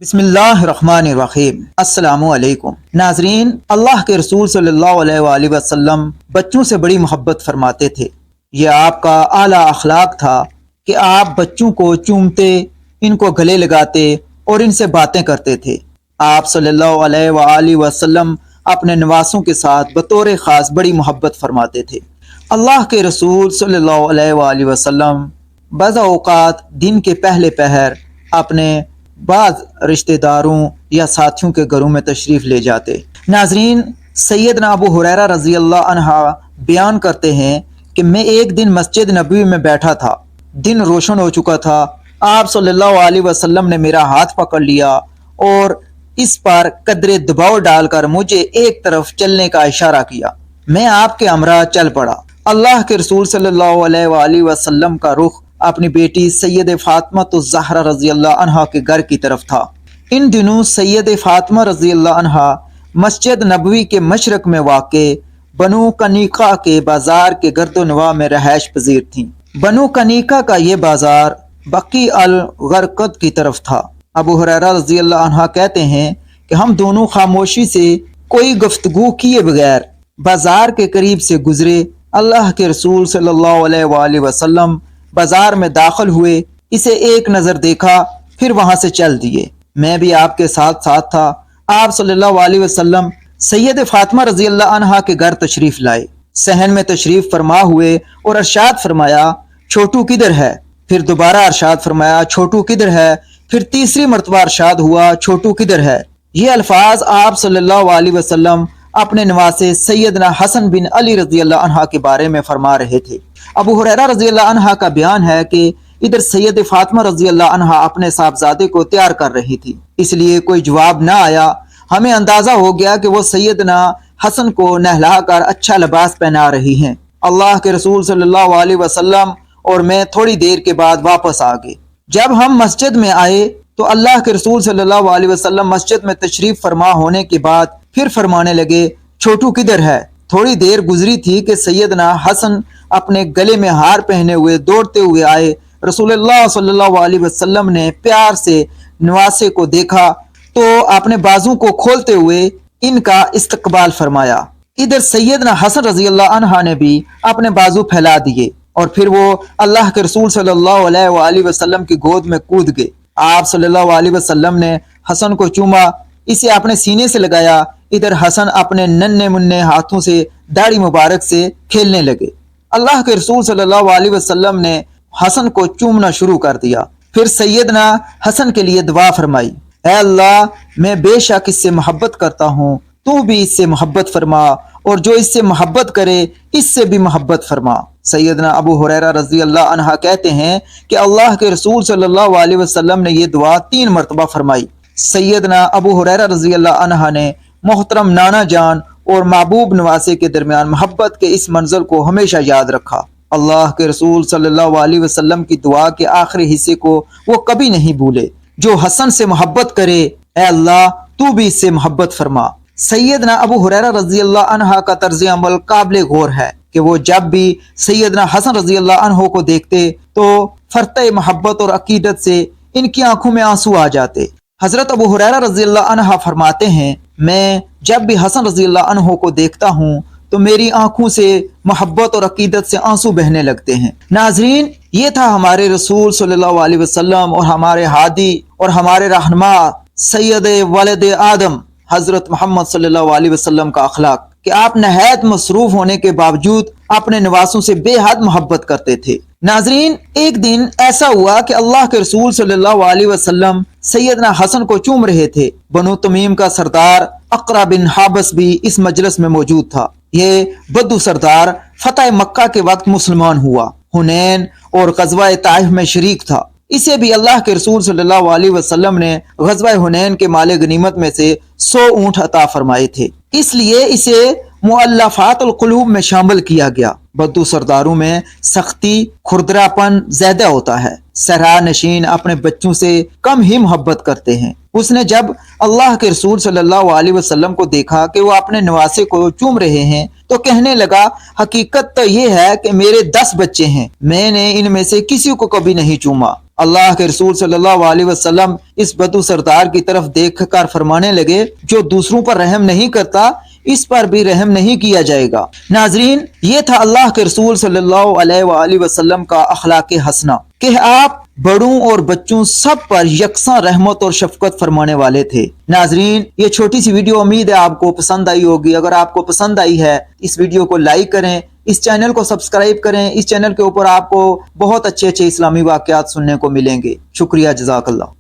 بسم اللہ الرحمن الرحیم۔ السلام علیکم ناظرین، اللہ کے رسول صلی اللہ علیہ وآلہ وسلم بچوں سے بڑی محبت فرماتے تھے۔ یہ آپ کا اعلیٰ اخلاق تھا کہ آپ بچوں کو چومتے، ان کو گلے لگاتے اور ان سے باتیں کرتے تھے۔ آپ صلی اللہ علیہ وآلہ وسلم اپنے نواسوں کے ساتھ بطور خاص بڑی محبت فرماتے تھے۔ اللہ کے رسول صلی اللہ علیہ وآلہ وسلم بعض اوقات دن کے پہلے پہر اپنے بعض رشتہ داروں یا ساتھیوں کے گھروں میں تشریف لے جاتے۔ ناظرین، سیدنا ابو ہریرہ رضی اللہ عنہ بیان کرتے ہیں کہ میں ایک دن مسجد نبوی میں بیٹھا تھا، دن روشن ہو چکا تھا۔ آپ صلی اللہ علیہ وسلم نے میرا ہاتھ پکڑ لیا اور اس پر قدرے دباؤ ڈال کر مجھے ایک طرف چلنے کا اشارہ کیا۔ میں آپ کے ہمراہ چل پڑا۔ اللہ کے رسول صلی اللہ علیہ وآلہ وسلم کا رخ اپنی بیٹی سید فاطمہ الزہرا رضی اللہ عنہا کے گھر کی طرف تھا۔ ان دنوں سید فاطمہ رضی اللہ عنہا مسجد نبوی کے مشرق میں واقع بنو کنیقہ کے بازار کے گرد و نواح میں رہائش پذیر تھیں۔ بنو کنیقہ کا یہ بازار بقیع الغرقد کی طرف تھا۔ ابو ہریرہ رضی اللہ عنہ کہتے ہیں کہ ہم دونوں خاموشی سے کوئی گفتگو کیے بغیر بازار کے قریب سے گزرے۔ اللہ کے رسول صلی اللہ علیہ وآلہ وسلم بازار میں داخل ہوئے، اسے ایک نظر دیکھا، پھر وہاں سے چل دیے۔ میں بھی آپ کے ساتھ تھا۔ آپ صلی اللہ علیہ وسلم سید فاطمہ رضی اللہ عنہا کے گھر تشریف لائے، صحن میں تشریف فرما ہوئے اور ارشاد فرمایا چھوٹو کدھر ہے؟ پھر دوبارہ ارشاد فرمایا چھوٹو کدھر ہے؟ پھر تیسری مرتبہ ارشاد ہوا چھوٹو کدھر ہے؟ یہ الفاظ آپ صلی اللہ علیہ وسلم اپنے نواسے سیدنا حسن بن علی رضی اللہ عنہ کے بارے میں فرما رہے تھے۔ ابو ہریرہ رضی اللہ عنہ کا بیان ہے کہ ادھر سید فاطمہ رضی اللہ عنہ اپنے صاحبزادے کو تیار کر رہی تھی، اس لیے کوئی جواب نہ آیا۔ ہمیں اندازہ ہو گیا کہ وہ سیدنا حسن کو نہلا کر اچھا لباس پہنا رہی ہیں۔ اللہ کے رسول صلی اللہ علیہ وسلم اور میں تھوڑی دیر کے بعد واپس آ گئے۔ جب ہم مسجد میں آئے تو اللہ کے رسول صلی اللہ علیہ وسلم مسجد میں تشریف فرما ہونے کے بعد پھر فرمانے لگے چھوٹو کدھر ہے؟ تھوڑی دیر گزری تھی کہ سیدنا حسن اپنے گلے میں ہار پہنے ہوئے دوڑتے ہوئے آئے۔ رسول اللہ صلی اللہ علیہ وسلم نے پیار سے نواسے کو دیکھا تو اپنے بازو کو کھولتے ہوئے ان کا استقبال فرمایا۔ ادھر سیدنا حسن رضی اللہ عنہ نے بھی اپنے بازو پھیلا دیے اور پھر وہ اللہ کے رسول صلی اللہ علیہ وآلہ وسلم کی گود میں کود گئے۔ آپ صلی اللہ علیہ وسلم نے حسن کو چوما، اسے اپنے سینے سے لگایا۔ ادھر حسن اپنے ننھے منھے ہاتھوں سے داڑھی مبارک سے کھیلنے لگے۔ اللہ کے رسول صلی اللہ علیہ وسلم نے حسن کو چومنا شروع کر دیا۔ پھر سیدنا حسن کے لیے دعا فرمائی، اے اللہ، میں بے شک اس سے محبت کرتا ہوں، تو بھی اس سے محبت فرما، اور جو اس سے محبت کرے اس سے بھی محبت فرما۔ سیدنا ابو ہریرہ رضی اللہ عنہ کہتے ہیں کہ اللہ کے رسول صلی اللہ علیہ وسلم نے یہ دعا 3 مرتبہ فرمائی۔ سیدنا ابو ہریرہ رضی اللہ عنہ نے محترم نانا جان اور محبوب نواسے کے درمیان محبت کے اس منظر کو ہمیشہ یاد رکھا۔ اللہ کے رسول صلی اللہ علیہ وسلم کی دعا کے آخری حصے کو وہ کبھی نہیں بھولے، جو حسن سے محبت کرے اے اللہ تو بھی اس سے محبت فرما۔ سیدنا ابو ہریرہ رضی اللہ عنہ کا طرز عمل قابل غور ہے کہ وہ جب بھی سیدنا حسن رضی اللہ عنہ کو دیکھتے تو فرطۂ محبت اور عقیدت سے ان کی آنکھوں میں آنسو آ جاتے۔ حضرت ابو ہریرہ رضی اللہ عنہ فرماتے ہیں میں جب بھی حسن رضی اللہ عنہ کو دیکھتا ہوں تو میری آنکھوں سے محبت اور عقیدت سے آنسو بہنے لگتے ہیں۔ ناظرین، یہ تھا ہمارے رسول صلی اللہ علیہ وسلم اور ہمارے ہادی اور ہمارے رہنما سید ولد آدم حضرت محمد صلی اللہ علیہ وسلم کا اخلاق کہ آپ نہایت مصروف ہونے کے باوجود اپنے نواسوں سے بے حد محبت کرتے تھے۔ ناظرین، ایک دن ایسا ہوا کہ اللہ کے رسول صلی اللہ علیہ وسلم سیدنا حسن کو چوم رہے تھے۔ بنو تمیم کا سردار اقرا بن حابس بھی اس مجلس میں موجود تھا۔ یہ بدو سردار فتح مکہ کے وقت مسلمان ہوا، حنین اور غزوہ طائف میں شریک تھا۔ اسے بھی اللہ کے رسول صلی اللہ علیہ وسلم نے غزوہ حنین کے مال غنیمت میں سے 100 اونٹ عطا فرمائے تھے، اس لیے اسے مؤلفات القلوب میں شامل کیا گیا۔ بدو سرداروں میں سختی، کھردرا پن زیادہ ہوتا ہے۔ صحرا نشین اپنے بچوں سے کم ہی محبت کرتے ہیں۔ اس نے جب اللہ کے رسول صلی اللہ علیہ وسلم کو دیکھا کہ وہ اپنے نواسے کو چوم رہے ہیں تو کہنے لگا حقیقت تو یہ ہے کہ میرے 10 بچے ہیں، میں نے ان میں سے کسی کو کبھی نہیں چوما۔ اللہ کے رسول صلی اللہ علیہ وسلم اس بدو سردار کی طرف دیکھ کر فرمانے لگے، جو دوسروں پر رحم نہیں کرتا اس پر بھی رحم نہیں کیا جائے گا۔ ناظرین، یہ تھا اللہ کے رسول صلی اللہ علیہ وآلہ وسلم کا اخلاق حسنہ کہ آپ بڑوں اور بچوں سب پر یکساں رحمت اور شفقت فرمانے والے تھے۔ ناظرین، یہ چھوٹی سی ویڈیو امید ہے آپ کو پسند آئی ہوگی۔ اگر آپ کو پسند آئی ہے اس ویڈیو کو لائک کریں، اس چینل کو سبسکرائب کریں۔ اس چینل کے اوپر آپ کو بہت اچھے اسلامی واقعات سننے کو ملیں گے۔ شکریہ، جزاک اللہ۔